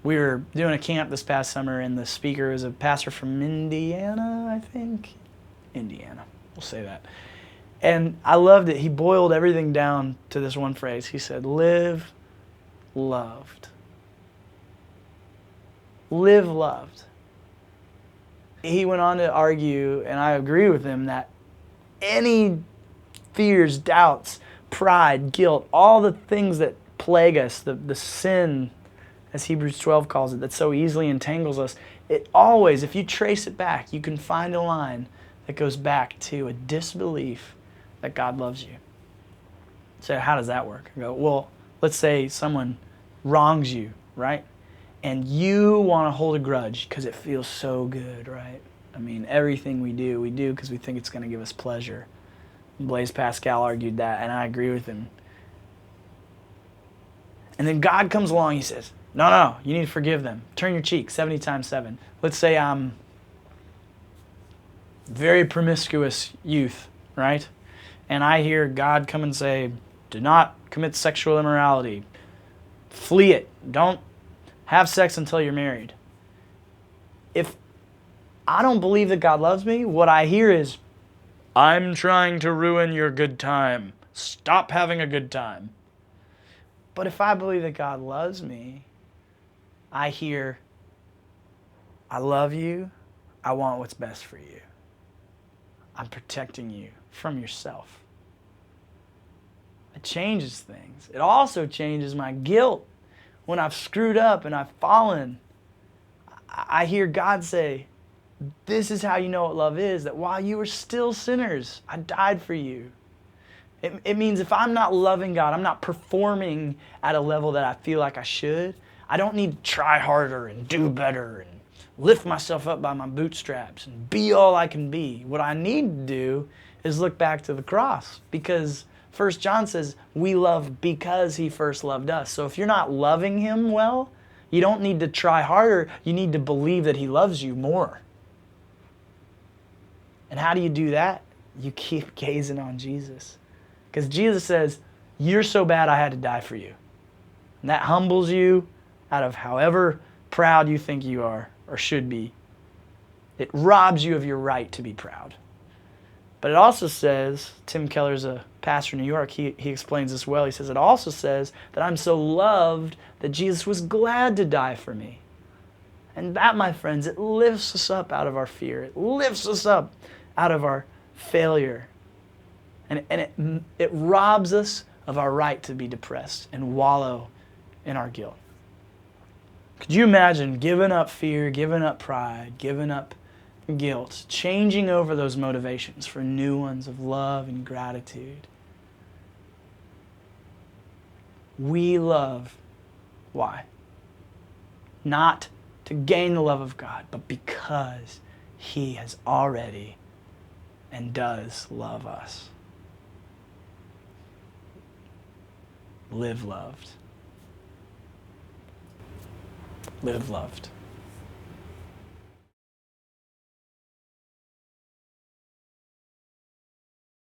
We were doing a camp this past summer, and the speaker was a pastor from Indiana, I think. Indiana, we'll say that. And I loved it. He boiled everything down to this one phrase. He said, live loved. Live loved. He went on to argue, and I agree with him, that any fears, doubts, pride, guilt, all the things that plague us, the sin, as Hebrews 12 calls it, that so easily entangles us, it always, if you trace it back, you can find a line that goes back to a disbelief that God loves you. So how does that work? I go, well, let's say someone wrongs you, right? And you want to hold a grudge because it feels so good, right? I mean, everything we do because we think it's going to give us pleasure. Blaise Pascal argued that, and I agree with him. And then God comes along, he says, no, you need to forgive them. Turn your cheek 70 times 7. Let's say I'm very promiscuous youth, right? And I hear God come and say, do not commit sexual immorality. Flee it. Don't have sex until you're married. If I don't believe that God loves me, what I hear is, I'm trying to ruin your good time. Stop having a good time. But if I believe that God loves me, I hear, I love you. I want what's best for you. I'm protecting you from yourself. It changes things. It also changes my guilt when I've screwed up and I've fallen. I hear God say, this is how you know what love is, that while you were still sinners, I died for you. It means if I'm not loving God, I'm not performing at a level that I feel like I should, I don't need to try harder and do better and lift myself up by my bootstraps and be all I can be. What I need to do is look back to the cross, because 1 John says we love because he first loved us. So if you're not loving him well, you don't need to try harder. You need to believe that he loves you more. And how do you do that? You keep gazing on Jesus. Because Jesus says, you're so bad I had to die for you. And that humbles you out of however proud you think you are or should be. It robs you of your right to be proud. But it also says, Tim Keller's a pastor in New York, he explains this well. He says, it also says that I'm so loved that Jesus was glad to die for me. And that, my friends, it lifts us up out of our fear. It lifts us up out of our failure. And it robs us of our right to be depressed and wallow in our guilt. Could you imagine giving up fear, giving up pride, giving up guilt, changing over those motivations for new ones of love and gratitude? We love. Why? Not to gain the love of God, but because he has already and does love us. Live loved. Live loved.